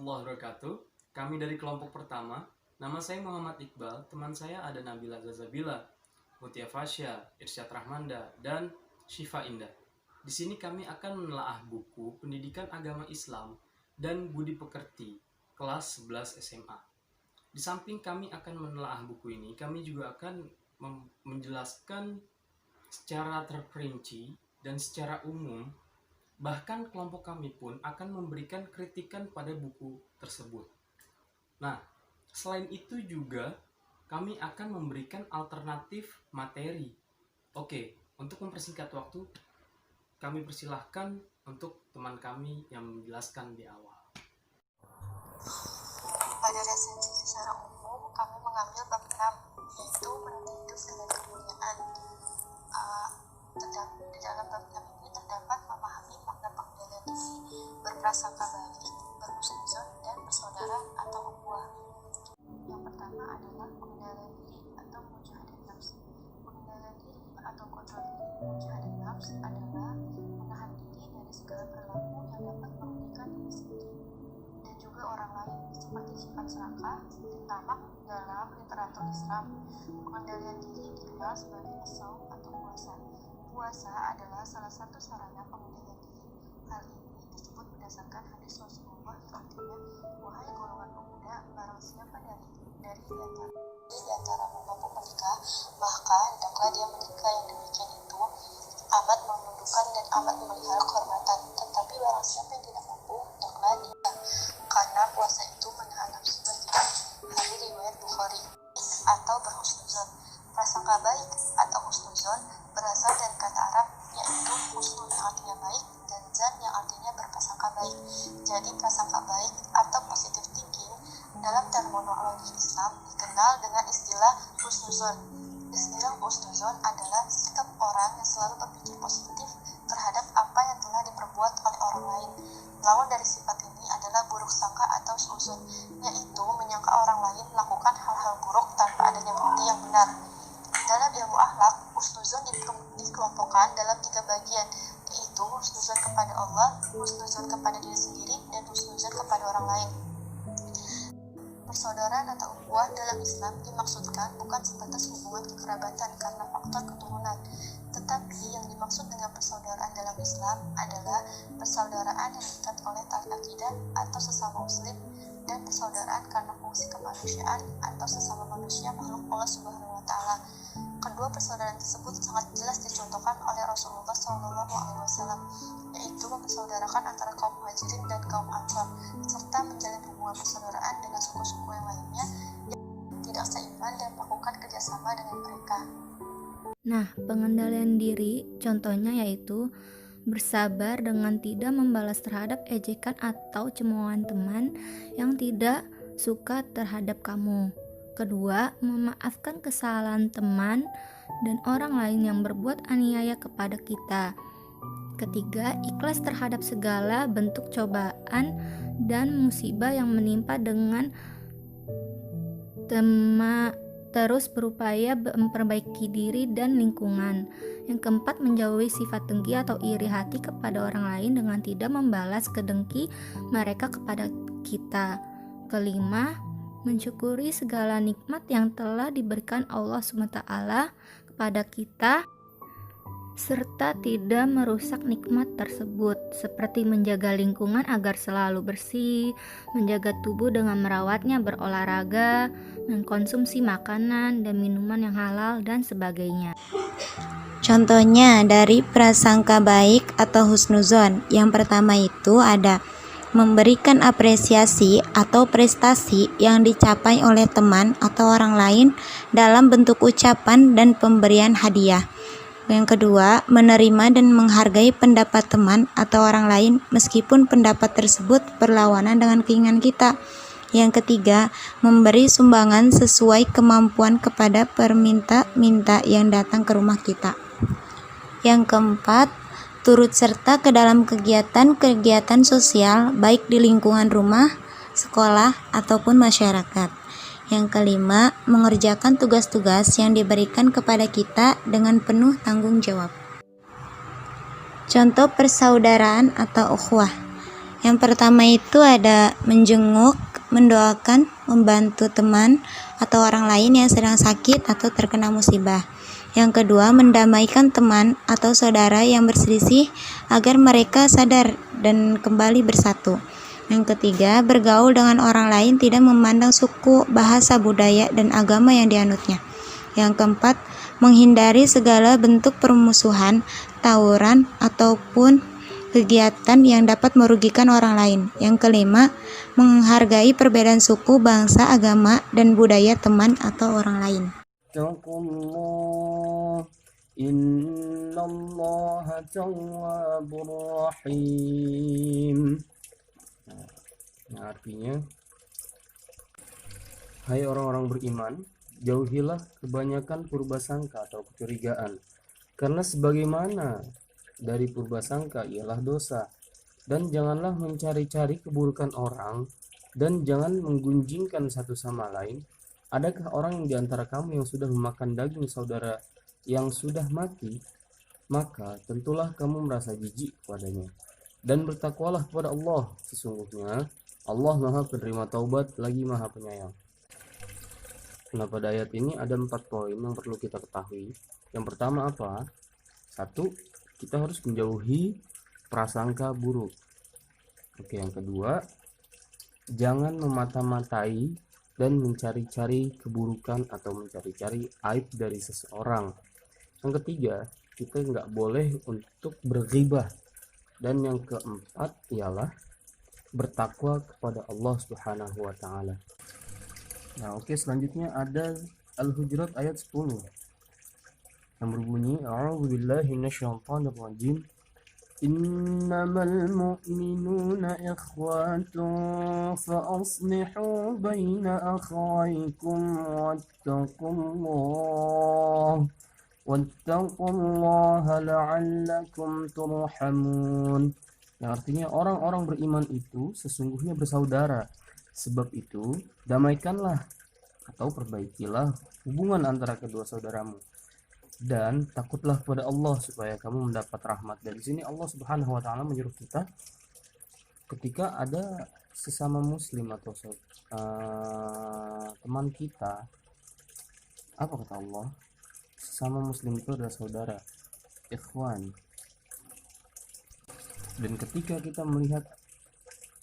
warahmatullahi wabarakatuh. Kami dari kelompok pertama. Nama saya Muhammad Iqbal, teman saya ada Nabila Zazabila, Mutia Fasya, Irsyad Rahmanda, dan Syifa Indah. Di sini kami akan menelaah buku Pendidikan Agama Islam dan Budi Pekerti, kelas 11 SMA. Di samping kami akan menelaah buku ini, kami juga akan menjelaskan secara terperinci dan secara umum. Bahkan kelompok kami pun akan memberikan kritikan pada buku tersebut. Nah, selain itu juga kami akan memberikan alternatif materi. Oke, untuk mempersingkat waktu, kami persilahkan untuk teman kami yang menjelaskan di awal. Pada resensi secara umum, kami mengambil bab 6, yaitu meniti hidup dengan kemuliaan. Di dalam bab 6 ini terdapat memahami makna pengendalian diri, berprasangka baik, berhusnuzon, dan bersaudara atau ukhuwah. Yang pertama adalah pengendalian diri atau mujahadah nafs. Pengendalian diri atau kontrol diri mujahadah nafs adalah menahan diri dari segala perilaku yang dapat merugikan diri sendiri dan juga orang lain, seperti sifat serakah, tamak dalam literatur Islam. Pengendalian diri dikenal sebagai as-shaum atau puasa. Puasa adalah salah satu sarana pengendalian diri. Hal ini disebut berdasarkan hadis Rasulullah yang artinya, wahai golongan pemuda, barang siapa dari di antara mampu menikah, maka hendaklah dia menikah. Yang demikian itu amat menundukkan dan amat memelihara kehormatan. Tetapi barang siapa yang tidak mampu, hendaklah dia, karena puasa itu menahan nafsu bagian. Hadis riwayat Bukhari. Atau berhusnuzon. Prasangka baik atau husnuzon berasal dari kata Arab, yaitu husnul yang artinya baik dan zan yang artinya berprasangka baik. Jadi prasangka baik atau positive thinking dalam terminologi Islam dikenal dengan istilah husnuzon. Istilah husnuzon adalah sikap orang yang selalu berpikir positif terhadap apa yang telah diperbuat oleh orang lain. Lawan dari sifat ini adalah buruk sangka atau suuzon, yaitu menyangka orang lain melakukan hal-hal buruk tanpa adanya bukti yang benar. Dalam ilmu akhlak, husnuzon dikelompokkan dalam 3 bagian, yaitu husnuzon kepada Allah, husnuzon kepada diri sendiri, dan husnuzon kepada orang lain. Persaudaraan atau ukhuwah dalam Islam dimaksudkan bukan sebatas hubungan kekerabatan karena faktor keturunan, tetapi yang dimaksud dengan persaudaraan dalam Islam adalah persaudaraan yang diikat oleh tali akidah atau sesama muslim, dan persaudaraan karena fungsi kemanusiaan atau sesama manusia makhluk Allah Subhanahu wa Ta'ala. Kedua persaudaraan tersebut sangat jelas dicontohkan oleh Rasulullah SAW, yaitu mempersaudarakan antara kaum Muhajirin dan kaum Ansor, serta menjalin hubungan persaudaraan dengan suku-suku yang lainnya yang tidak seiman dan melakukan kerjasama dengan mereka. Nah, pengendalian diri contohnya yaitu bersabar dengan tidak membalas terhadap ejekan atau cemoohan teman yang tidak suka terhadap kamu. Kedua, memaafkan kesalahan teman dan orang lain yang berbuat aniaya kepada kita. Ketiga, ikhlas terhadap segala bentuk cobaan dan musibah yang menimpa dengan terus berupaya memperbaiki diri dan lingkungan. Yang keempat, menjauhi sifat dengki atau iri hati kepada orang lain dengan tidak membalas kedengki mereka kepada kita. Kelima, mensyukuri segala nikmat yang telah diberikan Allah SWT kepada kita, serta tidak merusak nikmat tersebut, seperti menjaga lingkungan agar selalu bersih, menjaga tubuh dengan merawatnya, berolahraga, mengkonsumsi makanan dan minuman yang halal, dan sebagainya. Contohnya dari prasangka baik atau husnuzon, yang pertama itu ada memberikan apresiasi atau prestasi yang dicapai oleh teman atau orang lain dalam bentuk ucapan dan pemberian hadiah. Yang kedua, menerima dan menghargai pendapat teman atau orang lain meskipun pendapat tersebut berlawanan dengan keinginan kita. Yang ketiga, memberi sumbangan sesuai kemampuan kepada peminta-minta yang datang ke rumah kita. Yang keempat, turut serta ke dalam kegiatan-kegiatan sosial baik di lingkungan rumah, sekolah, ataupun masyarakat. Yang kelima, mengerjakan tugas-tugas yang diberikan kepada kita dengan penuh tanggung jawab. Contoh persaudaraan atau ukhuwah. Yang pertama itu ada menjenguk, mendoakan, membantu teman atau orang lain yang sedang sakit atau terkena musibah. Yang kedua, mendamaikan teman atau saudara yang berselisih agar mereka sadar dan kembali bersatu. Yang ketiga, bergaul dengan orang lain tidak memandang suku, bahasa, budaya, dan agama yang dianutnya. Yang keempat, menghindari segala bentuk permusuhan, tawuran, ataupun kegiatan yang dapat merugikan orang lain. Yang kelima, menghargai perbedaan suku, bangsa, agama, dan budaya teman atau orang lain. Innallaha tawwabur rahim. Nah, artinya, hai orang-orang beriman, jauhilah kebanyakan purbasangka atau kecurigaan, karena sebagaimana dari purbasangka ialah dosa. Dan janganlah mencari-cari keburukan orang, dan jangan menggunjingkan satu sama lain. Adakah orang yang di antara kamu yang sudah memakan daging saudara yang sudah mati? Maka tentulah kamu merasa jijik kepadanya. Dan bertakwalah kepada Allah, sesungguhnya Allah Maha Penerima Taubat lagi Maha Penyayang. Nah, pada ayat ini ada 4 poin yang perlu kita ketahui. Yang pertama apa? 1, kita harus menjauhi prasangka buruk. Oke, yang kedua, jangan memata-matai dan mencari-cari keburukan atau mencari-cari aib dari seseorang. Yang ketiga, kita nggak boleh untuk berghibah. Dan yang keempat ialah bertakwa kepada Allah Subhanahu wa taala. Nah, oke, selanjutnya ada Al-Hujurat ayat 10 yang berbunyi, A'udzubillahi minasyaitonir rajim. Innamal mu'minuna ikhwatun fa'aslihu baina akhawaykum wattaqullaha la'allakum turhamun. Yang artinya orang-orang beriman itu sesungguhnya bersaudara. Sebab itu, damaikanlah atau perbaikilah hubungan antara kedua saudaramu. Dan takutlah kepada Allah supaya kamu mendapat rahmat. Dari sini Allah Subhanahu wa taala menyuruh kita ketika ada sesama muslim atau teman kita, apa kata Allah? Sesama muslim itu adalah saudara, ikhwan. Dan ketika kita melihat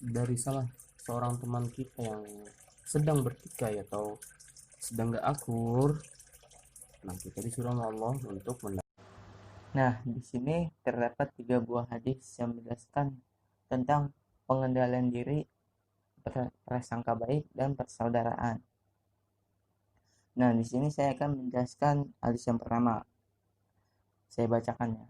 dari salah seorang teman kita yang sedang bertikai atau sedang gak akur, nah kita disuruh Allah untuk Nah, di sini terdapat 3 buah hadis yang menjelaskan tentang pengendalian diri, prasangka baik, dan persaudaraan. Nah, di sini saya akan menjelaskan hadis yang pertama. Saya bacakannya.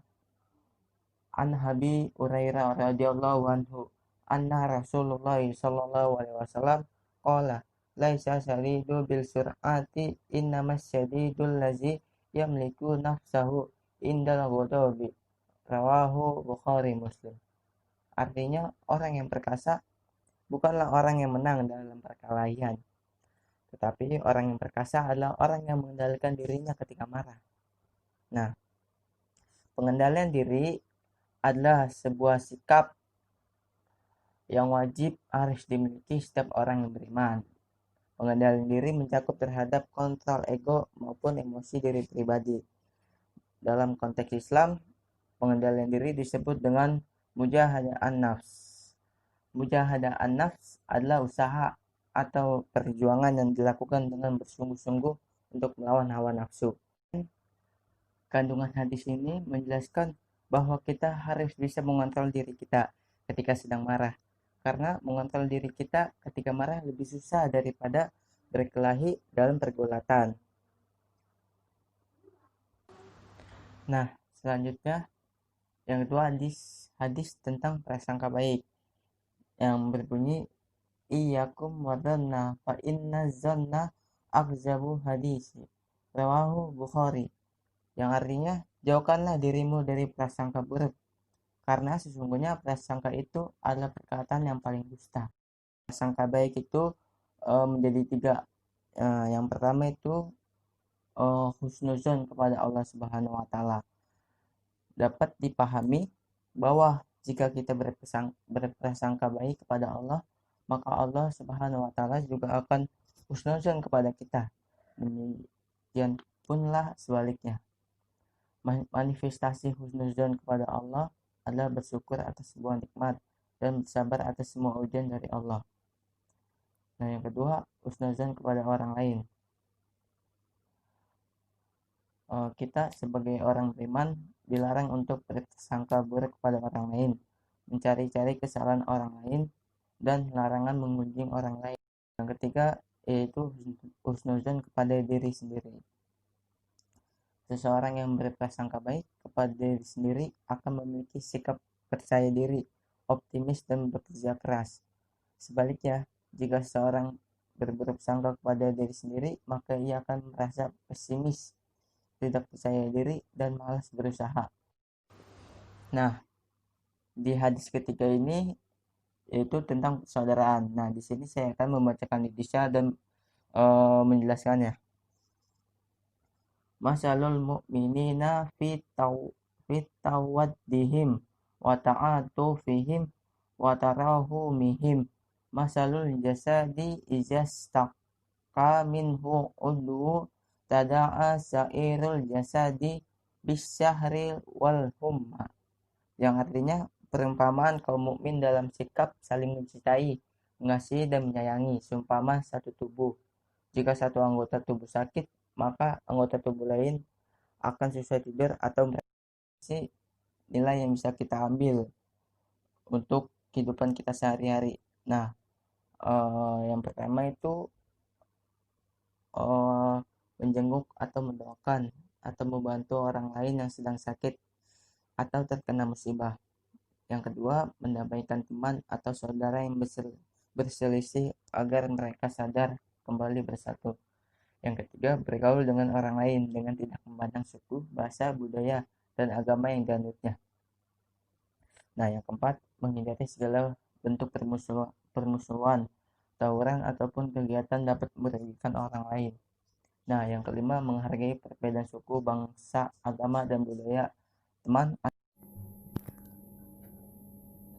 An Abi Hurairah radhiyallahu anhu anna Rasulullah sallallahu alaihi wasallam qala laisa syadidu bil sur'ati innamas syadidul ladzi yamliku nafsahu indal ghadabi. Rawahu Bukhari Muslim. Artinya, orang yang perkasa bukanlah orang yang menang dalam perkelahian, tetapi orang yang perkasa adalah orang yang mengendalikan dirinya ketika marah. Nah, pengendalian diri adalah sebuah sikap yang wajib harus dimiliki setiap orang yang beriman. Pengendalian diri mencakup terhadap kontrol ego maupun emosi diri pribadi. Dalam konteks Islam, pengendalian diri disebut dengan mujahadah an-nafs. Mujahadah an-nafs adalah usaha atau perjuangan yang dilakukan dengan bersungguh-sungguh untuk melawan hawa nafsu. Kandungan hadis ini menjelaskan bahwa kita harus bisa mengontrol diri kita ketika sedang marah. Karena mengontrol diri kita ketika marah lebih susah daripada berkelahi dalam pergulatan. Nah, selanjutnya yang kedua hadis tentang prasangka baik yang berbunyi iyyakum wadhanna fa inna zanna akzabu hadisi. Rawahu Bukhari. Yang artinya, jauhkanlah dirimu dari prasangka buruk, karena sesungguhnya prasangka itu adalah perkataan yang paling dusta. Prasangka baik itu menjadi 3. Yang pertama itu husnuzon kepada Allah Subhanahu wa taala. Dapat dipahami bahwa Jika kita berprasangka baik kepada Allah, maka Allah Subhanahu wa taala juga akan husnuzon kepada kita. Demikian punlah sebaliknya. Manifestasi husnuzon kepada Allah adalah bersyukur atas sebuah nikmat dan bersabar atas semua ujian dari Allah. Nah, yang kedua, husnuzon kepada orang lain. Kita sebagai orang beriman dilarang untuk berprasangka buruk kepada orang lain, mencari-cari kesalahan orang lain, dan larangan mengunjing orang lain. Yang ketiga yaitu husnuzon kepada diri sendiri. Seseorang yang berprasangka baik kepada diri sendiri akan memiliki sikap percaya diri, optimis, dan bekerja keras. Sebaliknya, jika seseorang berburuk sangka kepada diri sendiri, maka ia akan merasa pesimis, tidak percaya diri, dan malas berusaha. Nah, di hadis ketiga ini yaitu tentang persaudaraan. Nah, di sini saya akan membacakan hadisnya dan menjelaskannya. Masalul mu'minina fi tawaddihim wa ta'atufihim wa tarahumihim masalul jasadi izastaqa minhu udhu tada'a sairul jasadi bisyahri wal humma, yang artinya perumpamaan kaum mukmin dalam sikap saling mencintai, mengasihi, dan menyayangi seumpama satu tubuh. Jika satu anggota tubuh sakit, maka anggota tubuh lain akan susah tidur atau berisi nilai yang bisa kita ambil untuk kehidupan kita sehari-hari. Nah, yang pertama itu menjenguk atau mendoakan atau membantu orang lain yang sedang sakit atau terkena musibah. Yang kedua, mendamaikan teman atau saudara yang berselisih agar mereka sadar kembali bersatu. Yang ketiga, bergaul dengan orang lain dengan tidak memandang suku, bahasa, budaya, dan agama yang dianutnya. Nah, yang keempat, menghindari segala bentuk permusuhan, tawuran, ataupun kegiatan dapat merugikan orang lain. Nah, yang kelima, menghargai perbedaan suku, bangsa, agama, dan budaya teman.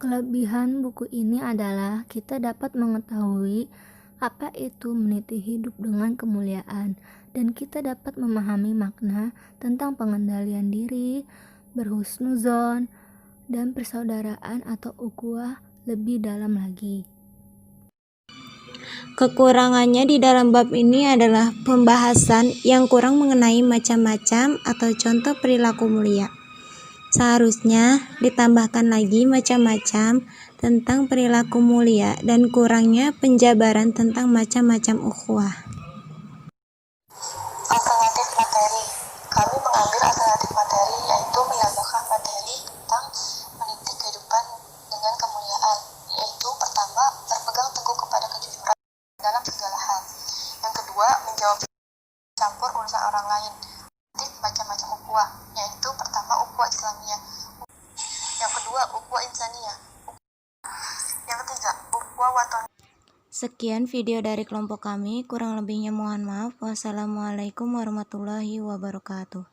Kelebihan buku ini adalah kita dapat mengetahui apa itu meniti hidup dengan kemuliaan, dan kita dapat memahami makna tentang pengendalian diri, berhusnuzon, dan persaudaraan atau ukhuwah lebih dalam lagi. Kekurangannya di dalam bab ini adalah pembahasan yang kurang mengenai macam-macam atau contoh perilaku mulia. Seharusnya ditambahkan lagi macam-macam tentang perilaku mulia dan kurangnya penjabaran tentang macam-macam ukhuwah. Alternatif materi. Kami mengambil alternatif materi, yaitu menambahkan materi tentang meniti kehidupan dengan kemuliaan, yaitu pertama, berpegang teguh kepada kejujuran dalam segala hal. Yang kedua, menjawab campur urusan orang lain. Macam-macam ukhuwah, yaitu pertama ukhuwah Islamiyah, yang kedua ukhuwah insaniyah, yang ketiga ukhuwah waton. Sekian video dari kelompok kami, kurang lebihnya mohon maaf. Wassalamualaikum warahmatullahi wabarakatuh.